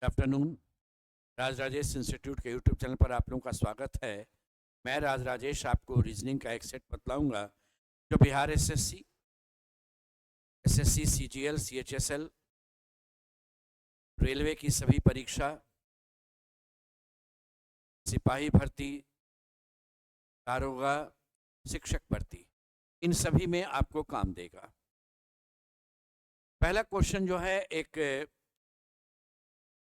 Afternoon. राज Rajesh institute के YouTube channel पर आप लोगों का स्वागत है। मैं राज राजेश आपको रीजनिंग का एक सेट बतलाऊंगा जो Bihar SSC, CGL, CHSL, railway की सभी परीक्षा, सिपाही भर्ती, दारोगा, शिक्षक भर्ती, इन सभी में आपको काम देगा। पहला क्वेश्चन जो है एक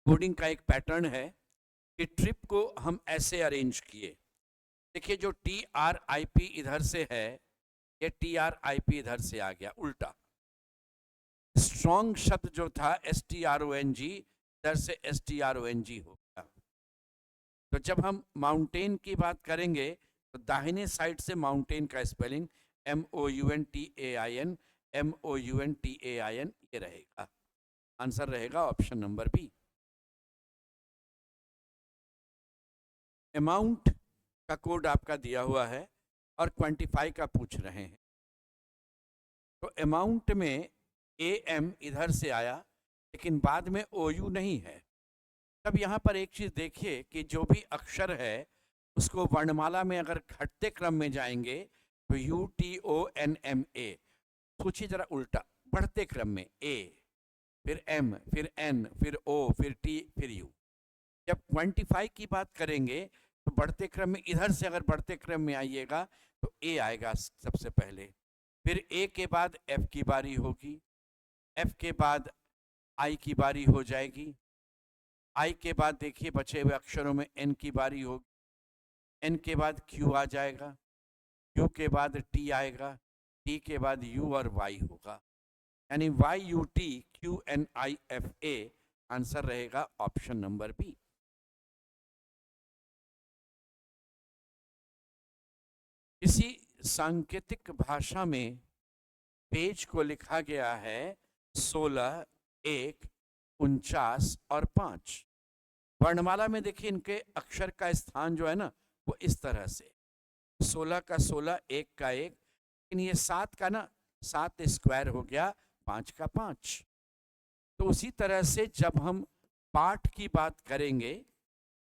कोडिंग का एक पैटर्न है कि ट्रिप को हम ऐसे अरेंज किए। देखिए, जो TRIP इधर से है, ये TRIP इधर से आ गया उल्टा। स्ट्रॉन्ग शब्द जो था STRONG, इधर से STRONG हो गया। तो जब हम माउंटेन की बात करेंगे तो दाहिने साइड से माउंटेन का स्पेलिंग MOUNTAIN, MOUNTAIN ये रहेगा। आंसर रहेगा ऑप्शन नंबर बी। अमाउंट का कोड आपका दिया हुआ है और क्वांटिफाई का पूछ रहे हैं। तो अमाउंट में AM इधर से आया, लेकिन बाद में OU नहीं है। तब यहाँ पर एक चीज़ देखिए कि जो भी अक्षर है उसको वर्णमाला में अगर घटते क्रम में जाएंगे तो UTONMA, सोचिए जरा उल्टा, बढ़ते क्रम में A, फिर M, फिर N, फिर O, फिर T, फिर U। जब क्वांटिफाई की बात करेंगे तो बढ़ते क्रम में इधर से अगर बढ़ते क्रम में आइएगा तो A आएगा सबसे पहले, फिर A के बाद F की बारी होगी, F के बाद I की बारी हो जाएगी, I के बाद देखिए बचे हुए अक्षरों में N की बारी होगी, N के बाद Q आ जाएगा, Q के बाद T आएगा, T के बाद U और Y होगा, यानी YUTQNIFA आंसर रहेगा ऑप्शन नंबर बी। इसी सांकेतिक भाषा में पेज को लिखा गया है 16, 1, 49 और 5। वर्णमाला में देखिए इनके अक्षर का स्थान जो है ना वो इस तरह से 16 का 16, 1 का 1, लेकिन ये 7 का ना 7 स्क्वायर हो गया, 5 का 5। तो उसी तरह से जब हम पाठ की बात करेंगे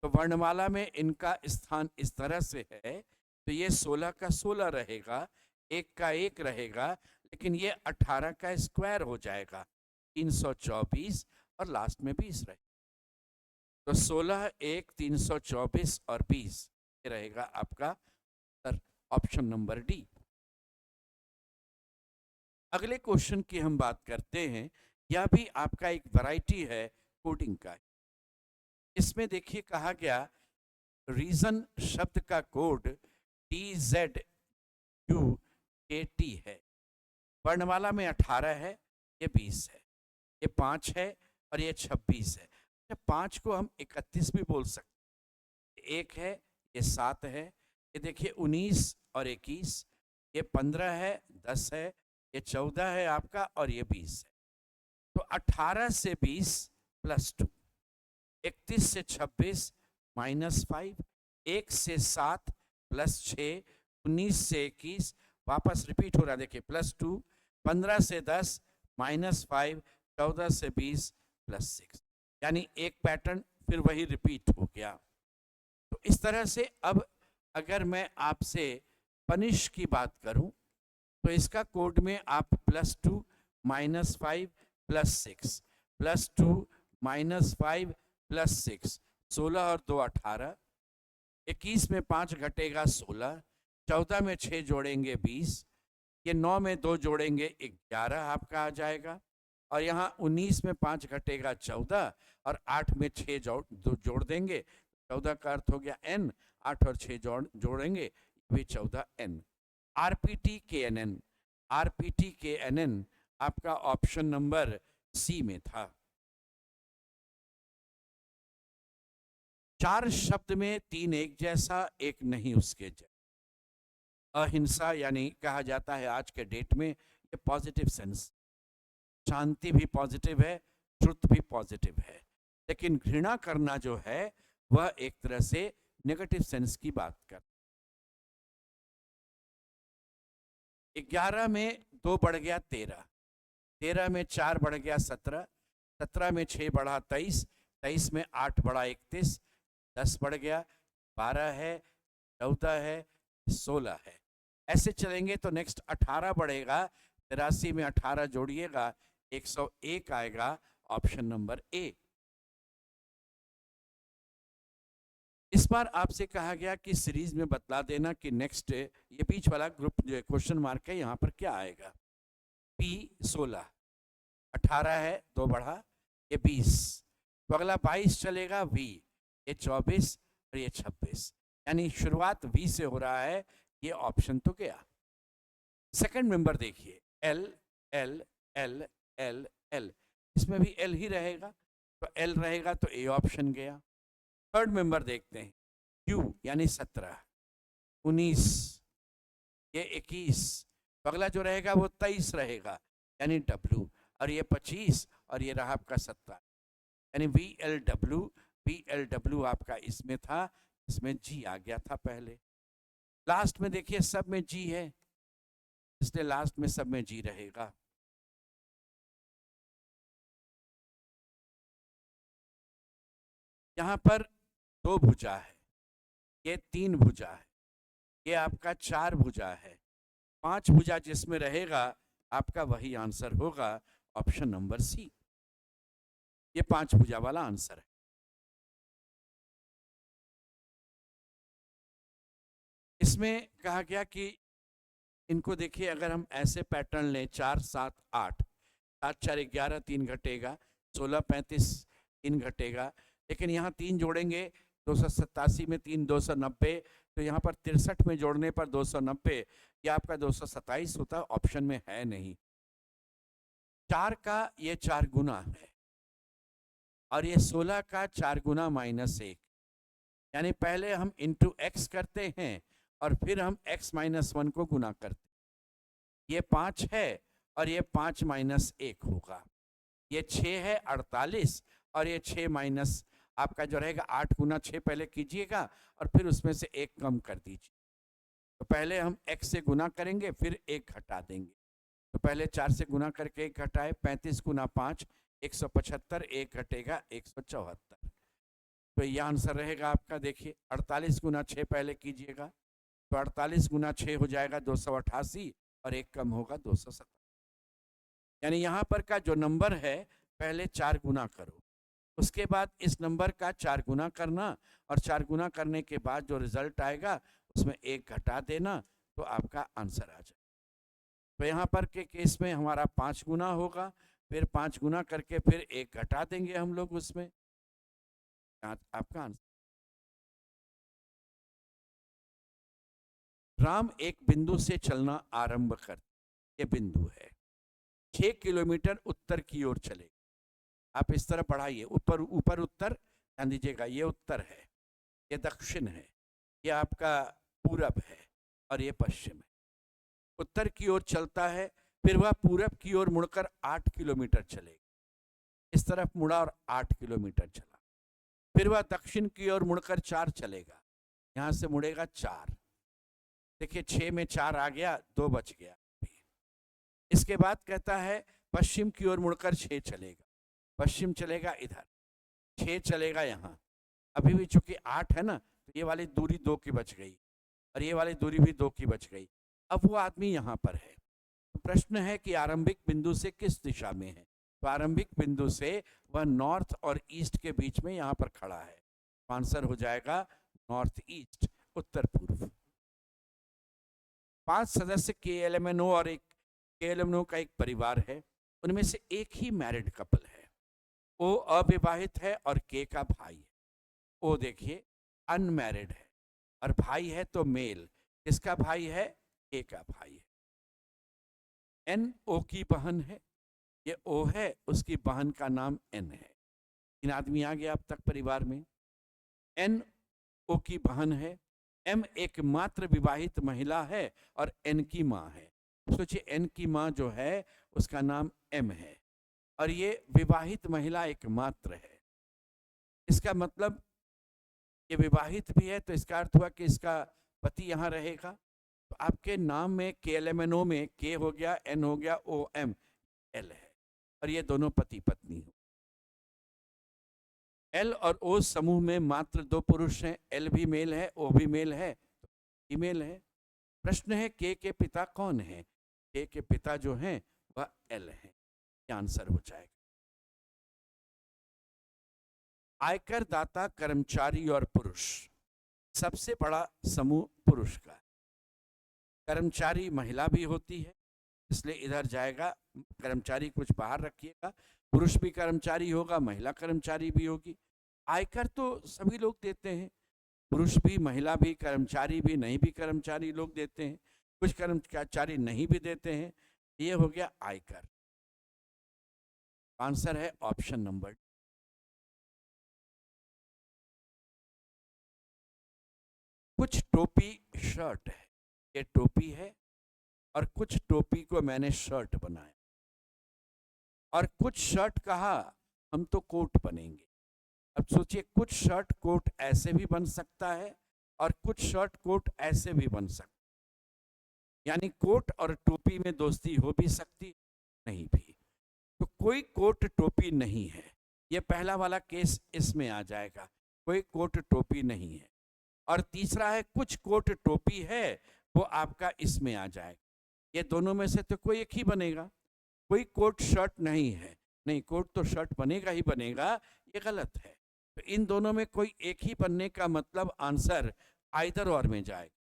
तो वर्णमाला में इनका स्थान इस तरह से है, तो ये 16 का 16 रहेगा, 1 का 1 रहेगा, लेकिन ये 18 का स्क्वायर हो जाएगा, 324 और लास्ट में 20 रहेगा। तो 16, 1, 324 और 20 ये रहेगा आपका ऑप्शन नंबर डी। अगले क्वेश्चन की हम बात करते हैं। यह भी आपका एक वैरायटी है कोडिंग का। इसमें देखिए कहा गया रीजन शब्द का कोड TZUKT है। वर्णमाला में 18 है, ये 20 है, ये 5 है और ये 26 है। 5 को हम 31 भी बोल सकते। 1 है, ये 7 है, ये देखिए 19 और 21, ये 15 है, 10 है, ये 14 है आपका और ये 20 है। तो 18 से 20 प्लस 2, 31 से 26 -5, 1 से 7 प्लस 6, 19 से 21, वापस रिपीट हो रहा है देखिए +2, 15 से 10 -5, 14 से 20 +6, यानी एक पैटर्न फिर वही रिपीट हो गया। तो इस तरह से अब अगर मैं आपसे पनिश की बात करूं तो इसका कोड में आप +2 -5 +6, +2 -5 +6, 16 और 2 18, 21 में 5 घटेगा 16, 14 में 6 जोड़ेंगे 20, ये 9 में 2 जोड़ेंगे 11 आपका आ जाएगा, और यहाँ 19 में 5 घटेगा 14 और 8 में 6 जोड़ देंगे, 14 का अर्थ हो गया n, 8 और 6 जोड़ेंगे भी 14n। RPTKNN आपका ऑप्शन नंबर सी में था। 4 शब्द में 3 एक जैसा, एक नहीं उसके जैसा। अहिंसा यानी कहा जाता है आज के डेट में ये पॉजिटिव सेंस, शांति भी पॉजिटिव है, ट्रुथ भी पॉजिटिव है, लेकिन घृणा करना जो है वह एक तरह से नेगेटिव सेंस की बात कर। 11 में 2 बढ़ गया 13, 13 में 4 बढ़ गया 17, 17 में 6 बढ़ा 23, 23 में 8 बड़ा 31, 10 बढ़ गया, 12 है, 14 है, 16 है। ऐसे चलेंगे तो नेक्स्ट 18 बढ़ेगा, 83 में 18 जोड़िएगा, 101 आएगा, ऑप्शन नंबर ए। इस बार आपसे कहा गया कि सीरीज में बतला देना कि नेक्स्ट ये बीच वाला ग्रुप जो क्वेश्चन मार्क है यहाँ पर क्या आएगा। P 16, 18 है, 2 बढ़ा, ये 20, तो अगला 22 चलेगा, V ये 24 और ये 26, यानी शुरुआत V से हो रहा है, ये ऑप्शन तो गया। सेकंड मेंबर देखिए, L L L L L, इसमें भी L ही रहेगा, तो L रहेगा तो ए ऑप्शन गया। थर्ड मेंबर देखते हैं, Q यानी 17, 19, ये 21, तो अगला जो रहेगा वो 23 रहेगा, यानी W, और ये 25 और ये रहा आपका 17, यानी VLW आपका इसमें था, इसमें G आ गया था पहले। लास्ट में देखिए सब में G है, इसलिए लास्ट में सब में G रहेगा। यहाँ पर 2 भुजा है, ये 3 भुजा है, ये आपका 4 भुजा है, 5 भुजा जिसमें रहेगा आपका वही आंसर होगा, ऑप्शन नंबर सी। ये 5 भुजा वाला आंसर है। इसमें कहा गया कि इनको देखिए, अगर हम ऐसे पैटर्न लें, 4 7 8, 7 4 11, 3 घटेगा, 16 35, 3 घटेगा, लेकिन यहाँ 3 जोड़ेंगे, 287 में 3 290, तो यहाँ पर 63 में जोड़ने पर 290, ये आपका 227 होता, ऑप्शन में है नहीं। 4 का ये 4 गुना है, और ये 16 का 4 गुना -1, यानी पहले हम इंटू एक्स करते हैं और फिर हम x -1 को गुना करते हैं। ये 5 है और ये 5 -1 होगा, ये 6 है 48, और ये 6 माइनस आपका जो रहेगा 8 गुना 6 पहले कीजिएगा और फिर उसमें से 1 कम कर दीजिए। तो पहले हम x से गुना करेंगे, फिर 1 घटा देंगे, तो पहले 4 से गुना करके 1 घटाए, 35 गुना 5 175, 1 घटेगा 174, तो ये आंसर रहेगा आपका। देखिए 48 गुना 6 पहले कीजिएगा, तो 48 गुना 6 हो जाएगा 288, और 1 कम होगा 270, यानी यहाँ पर का जो नंबर है पहले 4 गुना करो, उसके बाद इस नंबर का 4 गुना करना, और 4 गुना करने के बाद जो रिजल्ट आएगा उसमें 1 घटा देना, तो आपका आंसर आ जाए। तो यहाँ पर के केस में हमारा 5 गुना होगा, फिर 5 गुना करके फिर 1 घटा देंगे हम लोग उसमें, आपका आंसर। राम एक बिंदु से चलना आरंभ कर, ये बिंदु है, 6 किलोमीटर उत्तर की ओर चले, आप इस तरह बढ़ाइए, ऊपर ऊपर उत्तर, ध्यान दीजिएगा, ये उत्तर है, ये दक्षिण है, ये आपका पूरब है, और ये पश्चिम है। उत्तर की ओर चलता है, फिर वह पूरब की ओर मुड़कर 8 किलोमीटर चलेगा, इस तरफ मुड़ा और 8 किलोमीटर चला, फिर वह दक्षिण की ओर मुड़कर 4 चलेगा, यहाँ से मुड़ेगा 4, देखिए 6 में 4 आ गया, 2 बच गया। इसके बाद कहता है पश्चिम की ओर मुड़कर 6 चलेगा, पश्चिम चलेगा इधर, 6 चलेगा यहाँ, अभी भी चूंकि 8 है ना, तो ये वाली दूरी 2 की बच गई, और ये वाली दूरी भी 2 की बच गई। अब वो आदमी यहाँ पर है, तो प्रश्न है कि आरंभिक बिंदु से किस दिशा में है, तो आरंभिक बिंदु से वह नॉर्थ और ईस्ट के बीच में यहाँ पर खड़ा है, तो आंसर हो जाएगा नॉर्थ ईस्ट, उत्तर पूर्व। 5 सदस्य KLMNO और एक KLMNO का एक परिवार है, उनमें से एक ही मैरिड कपल है, ओ अविवाहित है और के का भाई है, ओ देखिए अनमैरिड है, और भाई है तो मेल, किसका भाई है, के का भाई है। एन ओ की बहन है, ये ओ है, उसकी बहन का नाम एन है, 3 आदमी आ गया अब तक परिवार में। एन ओ की बहन है, एम एकमात्र विवाहित महिला है, और एन की माँ है, सोचिए एन की माँ जो है उसका नाम एम है, और ये विवाहित महिला एकमात्र है, इसका मतलब ये विवाहित भी है, तो इसका अर्थ हुआ कि इसका पति यहाँ रहेगा, तो आपके नाम में KLMNO में के हो गया, एन हो गया, ओ एम एल है, और ये दोनों पति पत्नी हो। एल और ओ समूह में मात्र 2 पुरुष हैं, एल भी मेल है, ओ भी मेल है, तो फीमेल है। प्रश्न है के पिता कौन है? के पिता जो हैं वह एल है। ये आंसर हो जाएगा। आयकर दाता कर्मचारी और पुरुष, सबसे बड़ा समूह पुरुष का। कर्मचारी महिला भी होती है, इसलिए इधर जाएगा, कर्मचारी कुछ बाहर रखिएगा। पुरुष भी कर्मचारी होगा, महिला कर्मचारी भी होगी। आयकर तो सभी लोग देते हैं, पुरुष भी, महिला भी, कर्मचारी भी, नहीं भी कर्मचारी लोग देते हैं, कुछ कर्मचारी नहीं भी देते हैं। ये हो गया आयकर। आंसर है ऑप्शन नंबर। कुछ टोपी शर्ट है, ये टोपी है, और कुछ टोपी को मैंने शर्ट बनाया, और कुछ शर्ट कहा, हम तो कोट बनेंगे। अब सोचिए, कुछ शर्ट कोट ऐसे भी बन सकता है और कुछ शर्ट कोट ऐसे भी बन सकता है, यानी कोट और टोपी में दोस्ती हो भी सकती, नहीं भी। तो कोई कोट टोपी नहीं है, ये पहला वाला केस इसमें आ जाएगा, कोई कोट टोपी नहीं है। और तीसरा है कुछ कोट टोपी है, वो आपका इसमें आ जाएगा। ये दोनों में से तो कोई एक ही बनेगा। कोई कोट शर्ट नहीं है, नहीं, कोट तो शर्ट बनेगा ही बनेगा, ये गलत है। तो इन दोनों में कोई एक ही बनने का मतलब आंसर आइदर और में जाएगा,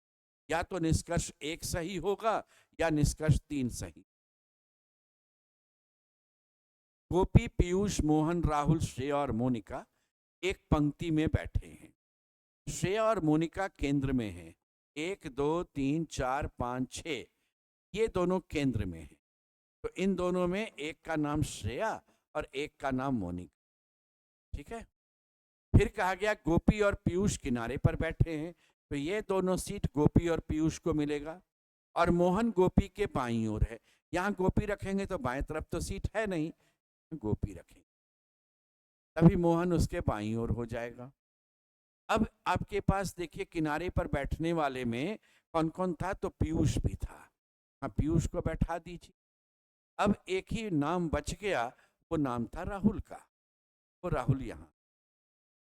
या तो निष्कर्ष 1 सही होगा या निष्कर्ष 3 सही। गोपी, पीयूष, मोहन, राहुल, श्रेया और मोनिका एक पंक्ति में बैठे हैं। श्रेया और मोनिका केंद्र में हैं। 1 2 3 4 5 6 ये दोनों केंद्र में हैं। तो इन दोनों में एक का नाम श्रेया और एक का नाम मोनिका, ठीक है। फिर कहा गया गोपी और पीयूष किनारे पर बैठे हैं, तो ये दोनों सीट गोपी और पीयूष को मिलेगा। और मोहन गोपी के बाईं ओर है, यहाँ गोपी रखेंगे तो बाएं तरफ तो सीट है नहीं, गोपी रखेंगे, तभी मोहन उसके बाईं ओर हो जाएगा। अब आपके पास देखिए, किनारे पर बैठने वाले में कौन कौन था, तो पीयूष भी था। हाँ, पीयूष को बैठा दीजिए। अब एक ही नाम बच गया, वो नाम था राहुल का, वो राहुल यहाँ।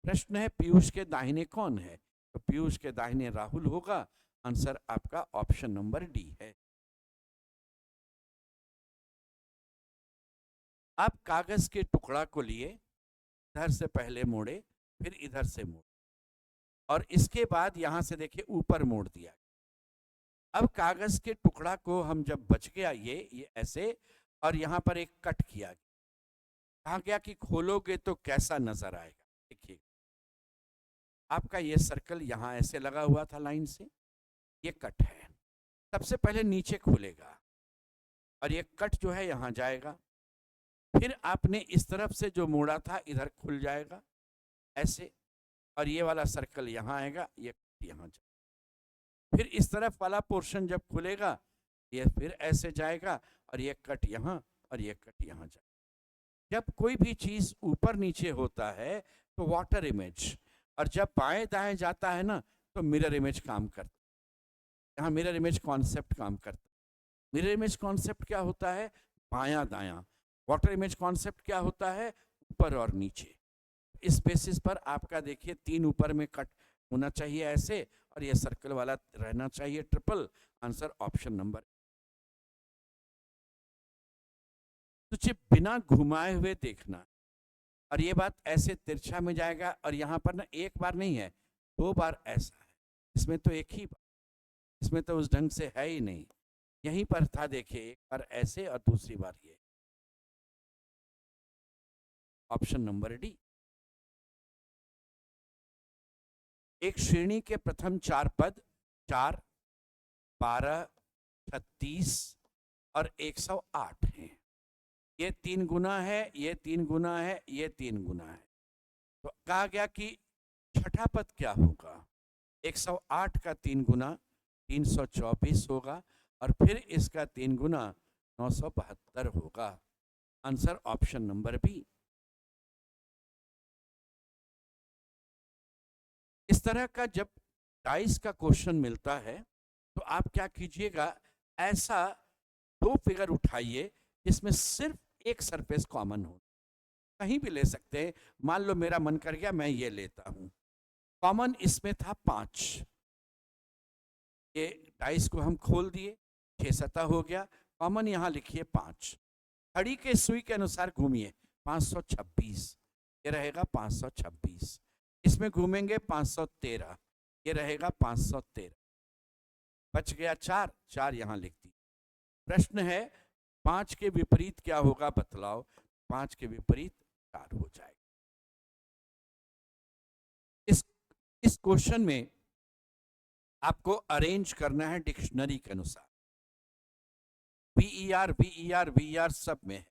प्रश्न है पीयूष के दाहिने कौन है, तो पीयूष के दाहिने राहुल होगा। आंसर आपका ऑप्शन नंबर डी है। आप कागज के टुकड़ा को लिए, इधर से पहले मोड़े, फिर इधर से मोड़े, और इसके बाद यहां से देखिए ऊपर मोड़ दिया। अब कागज के टुकड़ा को हम जब बच गया ये ऐसे, और यहां पर एक कट किया, कहा गया कि खोलोगे तो कैसा नजर आएगा। देखिए, आपका ये सर्कल यहां ऐसे लगा हुआ था लाइन से, ये कट है। सबसे पहले नीचे खुलेगा और ये कट जो है यहां जाएगा, फिर आपने इस तरफ से जो मोड़ा था इधर खुल जाएगा ऐसे, और ये वाला सर्कल यहाँ आएगा, ये यहाँ जाएगा। फिर इस तरफ वाला पोर्शन जब खुलेगा, ये फिर ऐसे जाएगा, और ये कट यहाँ और ये कट यहाँ जाएगा। जब कोई भी चीज ऊपर नीचे होता है तो वाटर इमेज, और जब बाएं दाएं जाता है ना तो मिरर इमेज काम करता है। यहाँ मिरर इमेज कॉन्सेप्ट काम करता है। मिरर इमेज कॉन्सेप्ट क्या होता है, बायां दायां। वाटर इमेज कॉन्सेप्ट क्या होता है, ऊपर और नीचे। इस बेसिस पर आपका देखिए 3 ऊपर में कट होना चाहिए ऐसे, और ये सर्कल वाला रहना चाहिए ट्रिपल। Answer option number. तुझे बिना घुमाए हुए देखना, और ये बात ऐसे तिरछा में जाएगा, और यहाँ पर ना एक बार नहीं है, 2 बार ऐसा है। इसमें तो एक ही बार, इसमें तो उस ढंग से है ही नहीं, यहीं पर था देखिए, एक बार ऐसे और दूसरी बार ये। Option number D. एक श्रेणी के प्रथम 4 पद 4, 12, 36 और 108 हैं। ये 3 गुना है, ये 3 गुना है, ये 3 गुना है। तो कहा गया कि छठा पद क्या होगा, 108 का 3 गुना 324 होगा, और फिर इसका 3 गुना 972 होगा। Answer option number B. इस तरह का जब डाइस का क्वेश्चन मिलता है तो आप क्या कीजिएगा, ऐसा 2 फिगर उठाइए जिसमें सिर्फ एक सरफेस कॉमन हो। कहीं भी ले सकते हैं। मान लो मेरा मन कर गया मैं ये लेता हूं। कॉमन इसमें था 5। ये डाइस को हम खोल दिए, 6 सतह हो गया। कॉमन यहाँ लिखिए 5। घड़ी के सुई के अनुसार घूमिए, 526 ये रहेगा 526। इसमें घूमेंगे 513 ये रहेगा 513। बच गया 4, 4 यहाँ लिख दी। प्रश्न है 5 के विपरीत क्या होगा बतलाओ। 5 के विपरीत 4 हो जाएगा। इस क्वेश्चन में आपको अरेंज करना है डिक्शनरी के अनुसार। VER VER VER सब में है।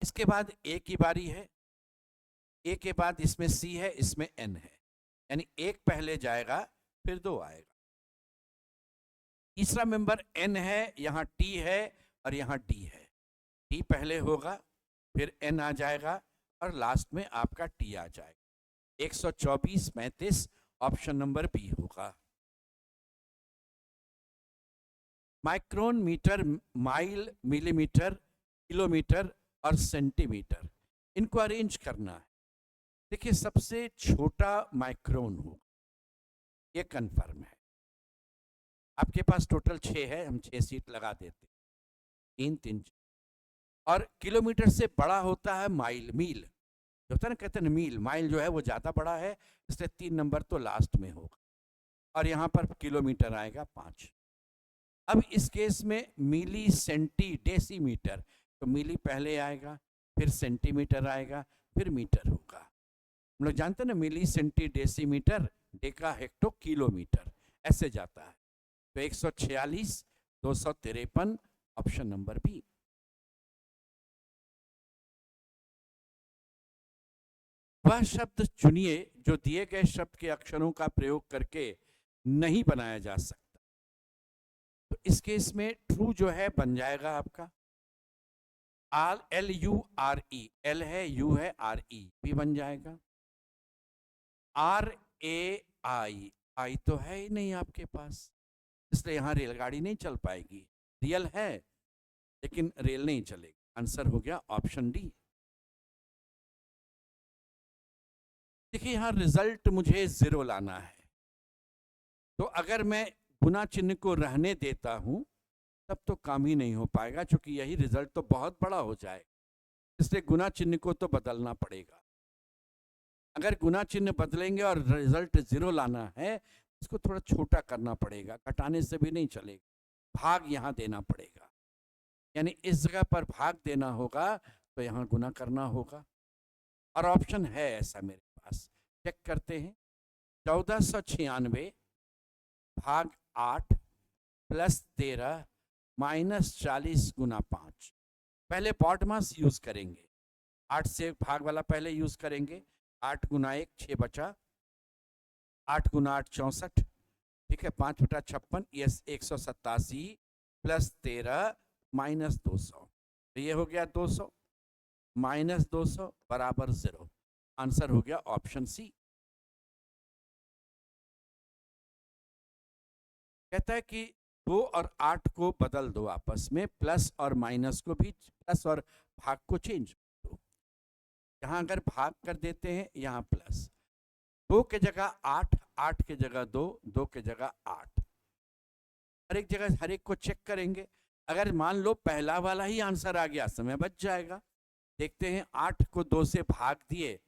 इसके बाद ए की बारी है। ए के बाद इसमें C है, इसमें N है, यानी एक पहले जाएगा फिर 2 आएगा। तीसरा मेंबर N है, यहां T है और यहां D है। T पहले होगा, फिर N आ जाएगा और लास्ट में आपका T आ जाएगा। 124 35 ऑप्शन नंबर बी होगा। Micron, metre, mile, millimetre, kilometre और सेंटीमीटर, इनको अरेंज करना है। देखिए सबसे छोटा माइक्रोन हो, ये कंफर्म है। आपके पास टोटल 6 है, हम 6 सीट लगा देते, 3 3 और किलोमीटर से बड़ा होता है माइल, मील जो होता है ना, कहते हैं मील, माइल जो है वो ज़्यादा बड़ा है, इसलिए 3 नंबर तो लास्ट में होगा। और यहाँ पर किलोमीटर आएगा 5। अब इस केस में मिली, सेंटी, डेसीमीटर, तो मिली पहले आएगा, फिर सेंटीमीटर आएगा, फिर मीटर होगा। हम लोग जानते हैं ना, milli, centi, decimetre, deca, hecto, kilometre, ऐसे जाता है। तो 146 253 ऑप्शन नंबर बी। वह शब्द चुनिए जो दिए गए शब्द के अक्षरों का प्रयोग करके नहीं बनाया जा सकता। तो इस केस में ट्रू जो है बन जाएगा आपका LURE, L है, U है, RE भी बन जाएगा। RAI, I तो है ही नहीं आपके पास, इसलिए यहां रेलगाड़ी नहीं चल पाएगी। रियल है लेकिन रेल नहीं चलेगी। आंसर हो गया ऑप्शन डी। देखिए यहां रिजल्ट मुझे 0 लाना है, तो अगर मैं गुना चिन्ह को रहने देता हूं तब तो काम ही नहीं हो पाएगा, क्योंकि यही रिजल्ट तो बहुत बड़ा हो जाए, इसलिए गुना चिन्ह को तो बदलना पड़ेगा। अगर गुना चिन्ह बदलेंगे और रिजल्ट 0 लाना है, इसको थोड़ा छोटा करना पड़ेगा, घटाने से भी नहीं चलेगा, भाग यहाँ देना पड़ेगा। यानी इस जगह पर भाग देना होगा तो यहाँ गुना करना होगा, और ऑप्शन है ऐसा मेरे पास। चेक करते हैं। 1496 भाग 8 प्लस 13 माइनस 40 गुना 5। पहले बॉडमास यूज करेंगे, 8 से भाग वाला पहले यूज करेंगे। 8 गुना 1 6 बचा, 8 गुना 8 64, ठीक है, 5/56, यस 187 प्लस 13 माइनस 200, तो ये हो गया 200 माइनस 200 बराबर 0। आंसर हो गया ऑप्शन सी। कहता है कि 2 और 8 को बदल दो आपस में, प्लस और माइनस को भी, प्लस और भाग को चेंज कर दो। यहाँ अगर भाग कर देते हैं, यहाँ प्लस, 2 के जगह 8, 8 के जगह 2, 2 के जगह 8। हर एक जगह हर एक को चेक करेंगे। अगर मान लो पहला वाला ही आंसर आ गया, समय बच जाएगा। देखते हैं, 8 को 2 से भाग दिए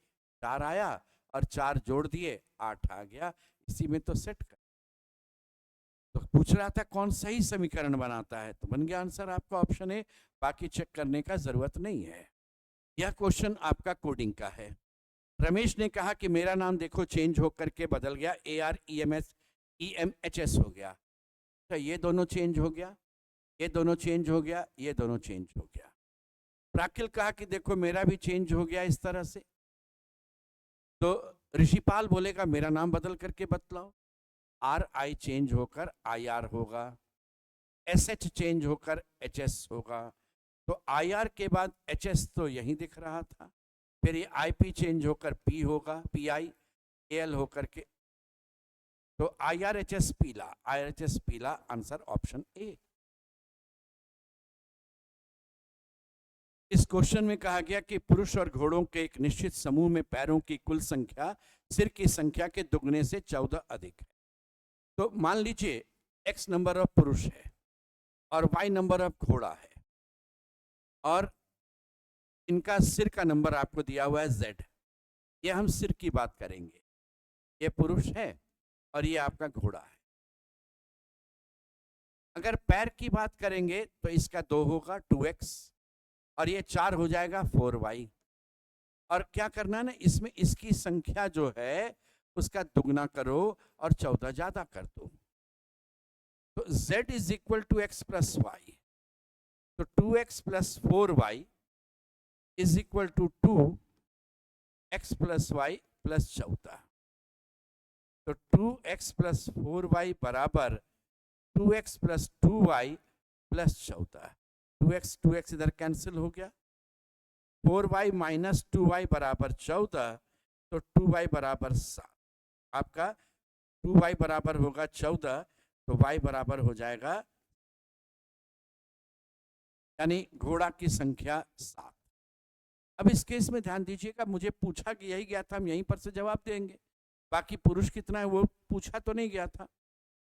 4 आया, और 4 जोड़ दिए 8 आ गया। इसी में तो सेट कर, तो पूछ रहा था कौन सही समीकरण बनाता है, तो बन गया आंसर आपका ऑप्शन ए। बाकी चेक करने का जरूरत नहीं है। यह क्वेश्चन आपका कोडिंग का है। रमेश ने कहा कि मेरा नाम देखो चेंज होकर के बदल गया, AREMS हो गया। तो ये दोनों चेंज हो गया, ये दोनों चेंज हो गया, ये दोनों चेंज हो गया। प्राकिल कहा कि देखो मेरा भी चेंज हो गया इस तरह से। तो ऋषिपाल बोलेगा मेरा नाम बदल करके बतलाओ। RI चेंज होकर IR होगा, SH चेंज होकर HS होगा। तो IR के बाद HS तो यहीं दिख रहा था, फिर ये IP चेंज होकर P होगा, PI, AL होकर के, तो IRHS पीला, IRHS पीला, आंसर ऑप्शन ए। इस क्वेश्चन में कहा गया कि पुरुष और घोड़ों के एक निश्चित समूह में पैरों की कुल संख्या सिर की संख्या के दुगने से 14 अधिक है। तो मान लीजिए x नंबर ऑफ पुरुष है और y नंबर ऑफ घोड़ा है और इनका सिर का नंबर आपको दिया हुआ है z। ये हम सिर की बात करेंगे। ये पुरुष है और ये आपका घोड़ा है। अगर पैर की बात करेंगे तो इसका 2 होगा 2x और ये 4 हो जाएगा 4y। और क्या करना है ना, इसमें इसकी संख्या जो है उसका दुगना करो और 14 ज्यादा कर दो। तो z is equal to x plus Y. तो 2x plus 4y is equal to 2x plus Y plus 14। तो 2x प्लस 4y बराबर 2x plus 2y plus 14। 2x इधर कैंसिल हो गया। 4y माइनस 2y बराबर 14। तो 2y बराबर 7। आपका 2y बराबर होगा 14 तो y बराबर हो जाएगा, यानी घोड़ा की संख्या 7। अब इस केस में ध्यान दीजिएगा, मुझे पूछा कि यही गया था, हम यहीं पर से जवाब देंगे। बाकी पुरुष कितना है वो पूछा तो नहीं गया था।